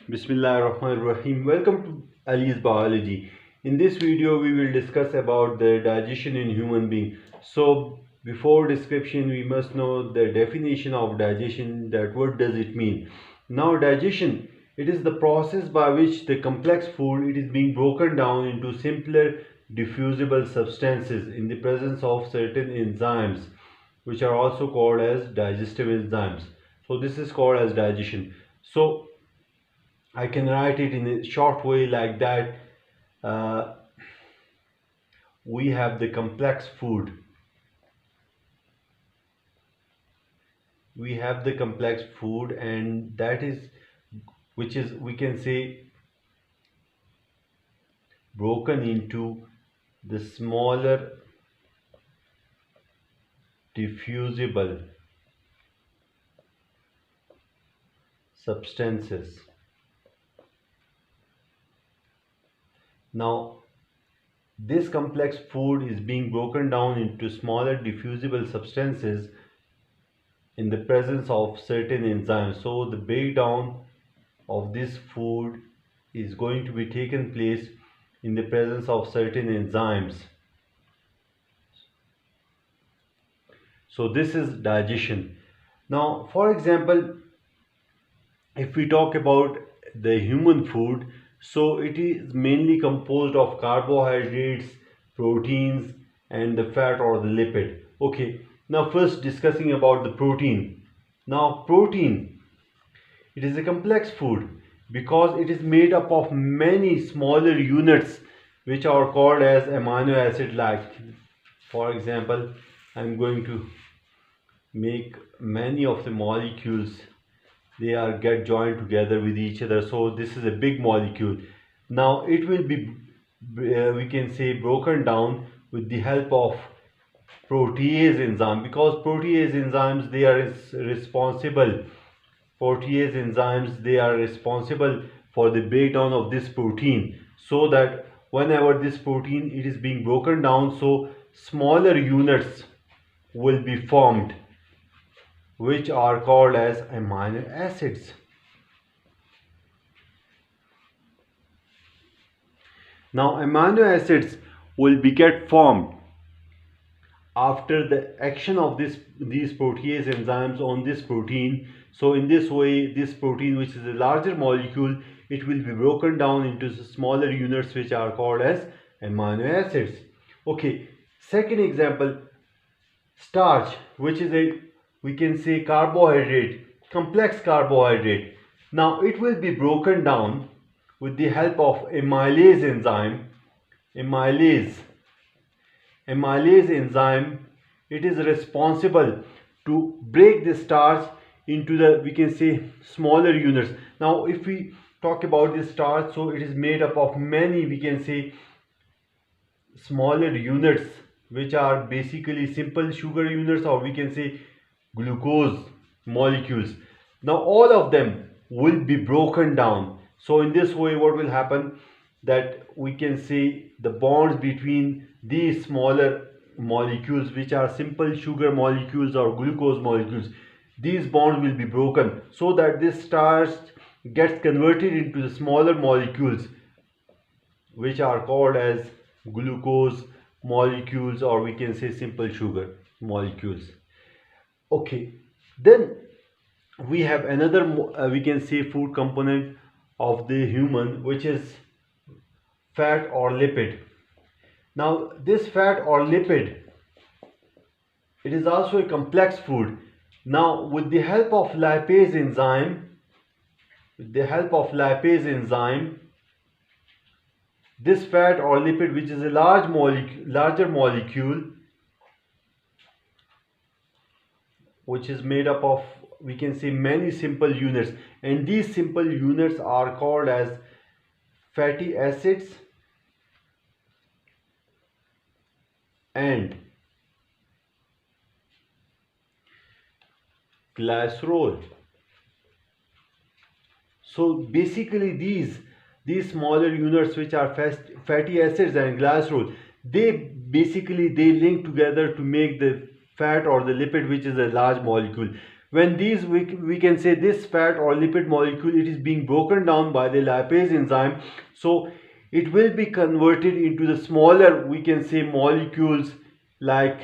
Bismillahirrahmanirrahim. Welcome to Ali's Biology. In this video, we will discuss about the digestion in human being. So, before description, we must know the definition of digestion. That what does it mean? Now, digestion, it is the process by which the complex food it is being broken down into simpler, diffusible substances in the presence of certain enzymes, which are also called as digestive enzymes. So, this is called as digestion. So, I can write it in a short way like that. Uh, we have the complex food. We have the complex food, and that is which is we can say broken into the smaller diffusible substances. Now, this complex food is being broken down into smaller diffusible substances in the presence of certain enzymes. So the breakdown of this food is going to be taken place in the presence of certain enzymes. So this is digestion. Now, for example, if we talk about the human food, so it is mainly composed of carbohydrates, proteins, and the fat or the lipid. Okay, now first discussing about the protein. Now, protein, it is a complex food because it is made up of many smaller units which are called as amino acid like. For example, I'm going to make many of the molecules, they are get joined together with each other. So this is a big molecule. Now it will be we can say broken down with the help of protease enzyme, because protease enzymes they are responsible for the breakdown of this protein, so that whenever this protein it is being broken down, so smaller units will be formed which are called as amino acids. Now amino acids will be get formed after the action of these protease enzymes on this protein. So in this way, this protein, which is a larger molecule, it will be broken down into smaller units which are called as amino acids. Okay, second example, starch, which is a we can say carbohydrate, complex carbohydrate. Now it will be broken down with the help of amylase enzyme. Amylase enzyme, it is responsible to break the starch into the we can say smaller units. Now if we talk about this starch, so it is made up of many we can say smaller units which are basically simple sugar units, or we can say glucose molecules. Now all of them will be broken down. So in this way what will happen, that we can say the bonds between these smaller molecules which are simple sugar molecules or glucose molecules, these bonds will be broken so that this starch gets converted into the smaller molecules which are called as glucose molecules, or we can say simple sugar molecules. Okay, then we have another we can say food component of the human, which is fat or lipid. Now this fat or lipid, it is also a complex food. Now with the help of lipase enzyme, this fat or lipid, which is a larger molecule, which is made up of we can say many simple units, and these simple units are called as fatty acids and glycerol. So basically these smaller units which are fatty acids and glycerol, they basically they link together to make the fat or the lipid, which is a large molecule. when these we can say this fat or lipid molecule, it is being broken down by the lipase enzyme, so it will be converted into the smaller, we can say, molecules like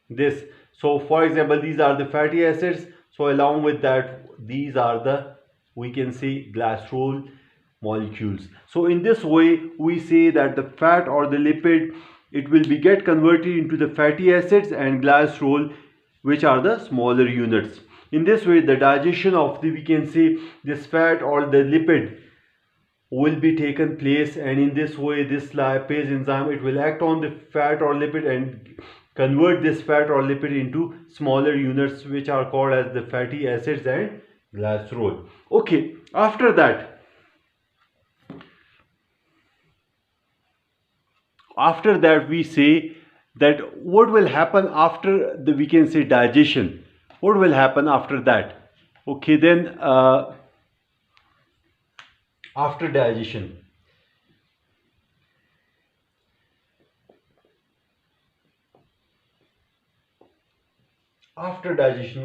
this. So for example, these are the fatty acids, so along with that these are the, we can say, glycerol molecules. So in this way we say that the fat or the lipid, it will be get converted into the fatty acids and glycerol, which are the smaller units. In this way the digestion of the, we can say, this fat or the lipid will be taken place, and in this way this lipase enzyme, it will act on the fat or lipid and convert this fat or lipid into smaller units, which are called as the fatty acids and glycerol. Okay, after that we say that what will happen after the, we can say, digestion. What will happen after that? Okay, then after digestion,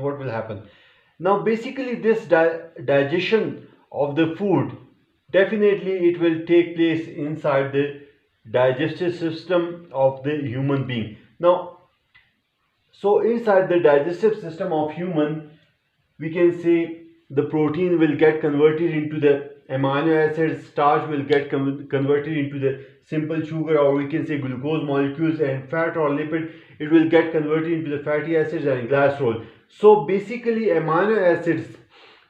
what will happen? Now basically this digestion of the food, definitely it will take place inside the digestive system of the human being. Now, so inside the digestive system of human, we can say the protein will get converted into the amino acids, starch will get converted into the simple sugar, or we can say glucose molecules, and fat or lipid, it will get converted into the fatty acids and glycerol. So basically amino acids,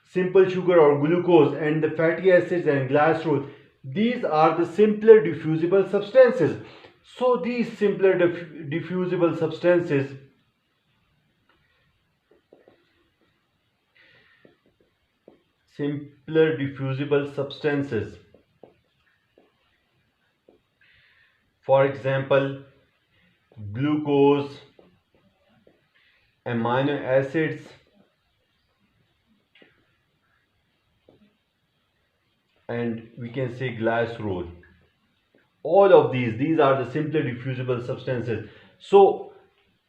simple sugar or glucose, and the fatty acids and glycerol, these are the simpler diffusible substances. So these simpler diffusible substances, for example glucose, amino acids, and we can say glycerol, all of these are the simpler diffusible substances. So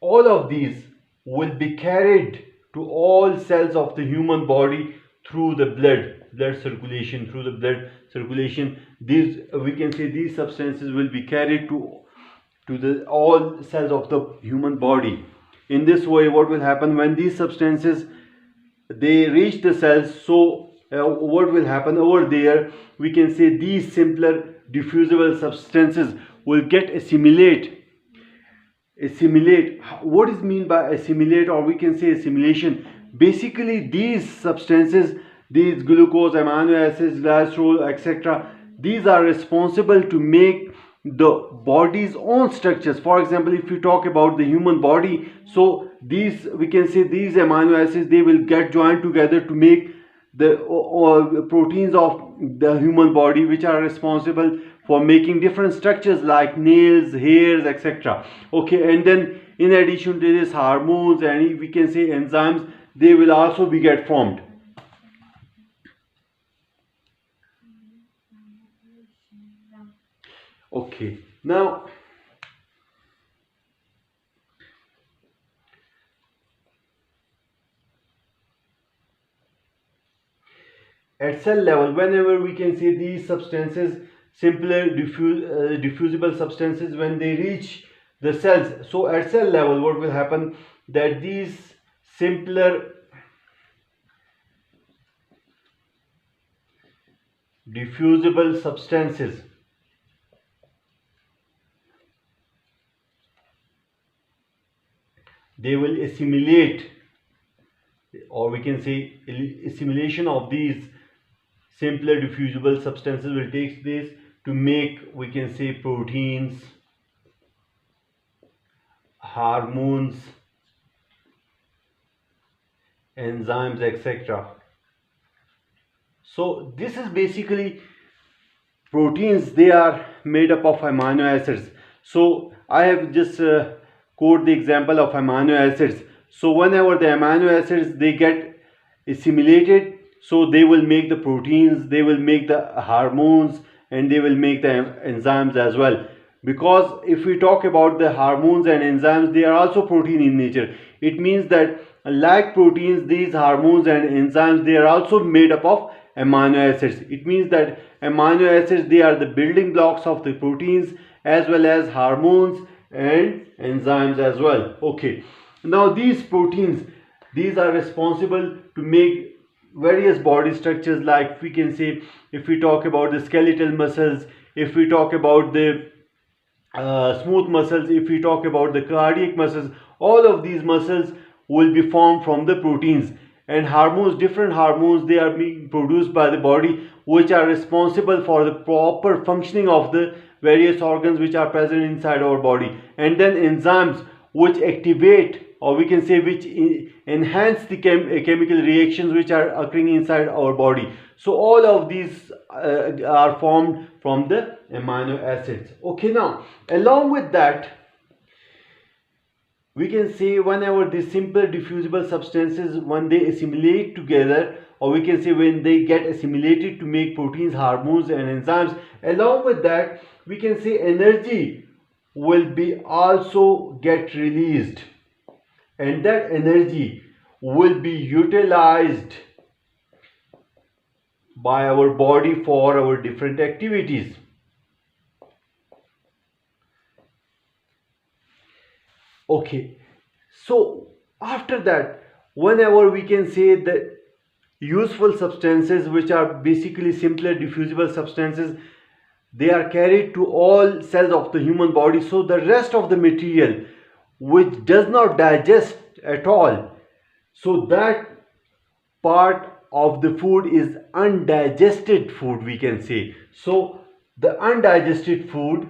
all of these will be carried to all cells of the human body through the blood circulation. These, we can say, these substances will be carried to the all cells of the human body. In this way, what will happen when these substances, they reach the cells? So what will happen over there? We can say these simpler diffusible substances will get assimilate. What is mean by assimilate, or we can say assimilation? Basically these substances, these glucose, amino acids, glycerol, etc., these are responsible to make the body's own structures. For example, if you talk about the human body, so these, we can say, these amino acids, they will get joined together to make the proteins of the human body, which are responsible for making different structures like nails, hairs, etc. Okay, and then in addition to this, hormones and, we can say, enzymes, they will also be get formed. Okay, now at cell level, whenever we can say these substances, simpler diffusible substances, when they reach the cells, so at cell level what will happen, that these simpler diffusible substances, they will assimilate, or we can say assimilation of these simpler diffusible substances will take place to make, we can say, proteins, hormones, enzymes, etc. So this is basically proteins, they are made up of amino acids. So I have just quote the example of amino acids. So whenever the amino acids, they get assimilated, so they will make the proteins, they will make the hormones, and they will make the enzymes as well. Because if we talk about the hormones and enzymes, they are also protein in nature. It means that Like proteins, these hormones and enzymes, they are also made up of amino acids. It means that amino acids, they are the building blocks of the proteins, as well as hormones and enzymes as well. Okay, now these proteins, these are responsible to make various body structures, like we can say, if we talk about the skeletal muscles, if we talk about the smooth muscles, if we talk about the cardiac muscles, all of these muscles will be formed from the proteins. And hormones, different hormones, they are being produced by the body, which are responsible for the proper functioning of the various organs which are present inside our body. And then enzymes, which activate, or we can say which enhance the chemical reactions which are occurring inside our body. So all of these are formed from the amino acids. Okay, now along with that, we can say whenever these simple diffusible substances, when they assimilate together, or we can say when they get assimilated to make proteins, hormones and enzymes, along with that we can say energy will be also get released, and that energy will be utilized by our body for our different activities. Okay, so after that, whenever we can say that useful substances, which are basically simpler diffusible substances, they are carried to all cells of the human body. So the rest of the material which does not digest at all, so that part of the food is undigested food, we can say. So the undigested food,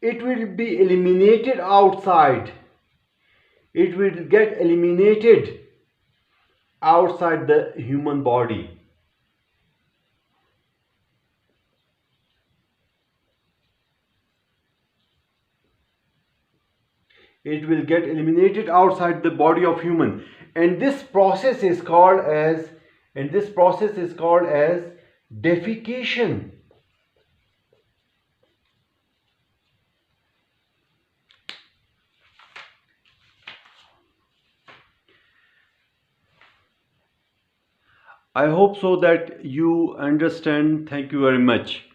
it will be eliminated outside, it will get eliminated outside the human body. It will get eliminated outside the body of human, and this process is called as defecation. I hope so that you understand. Thank you very much.